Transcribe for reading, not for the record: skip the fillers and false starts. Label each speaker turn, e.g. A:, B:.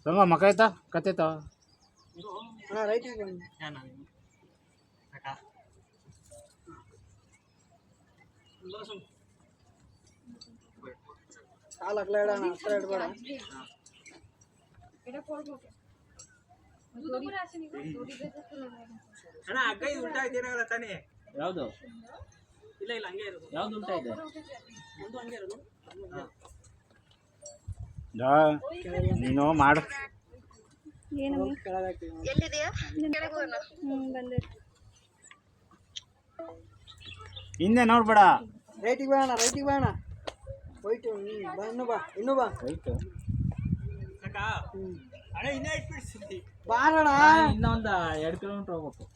A: ಸಂಗ ಮಕ ಆಯ್ತಾ ಕತ್ತೈತ
B: ರೈಟ್ ಕಾಲು ಅಗಲ ಇಡೋಣ ಹತ್ರ ಇಡಬೇಡ
C: ಅಣ್ಣ ಅಗ್ಗ ಇದು ಉಲ್ಟಾ ಇದೇನಾಗಲ್ಲ ತಾನೇ
A: ಯಾವುದು
C: ಇಲ್ಲ ಇಲ್ಲ ಹಂಗೆ ಇರೋದು
A: ಯಾವ್ದು ಉಲ್ಟಾ ಇದೆ
C: ಒಂದು ಹಂಗೆ ಇರೋದು
A: ನೀನು ಮಾಡು ಹಿಂದೆ ನೋಡ್ಬೇಡ
B: ರೈಟಿಗೆ ಬೇಡ ಹೋಯ್ತು ಇನ್ನೂ ಬಾ
C: ಅಕ್ಕ ಅಣ್ಣ ಇನ್ನೇ ಇಟ್ಬಿಡ್ಸಿ
B: ಬಾರಣ
A: ಇನ್ನೊಂದು 2 ಕಿಲೋಮೀಟರ್ ಹೋಗ್ಬೇಕು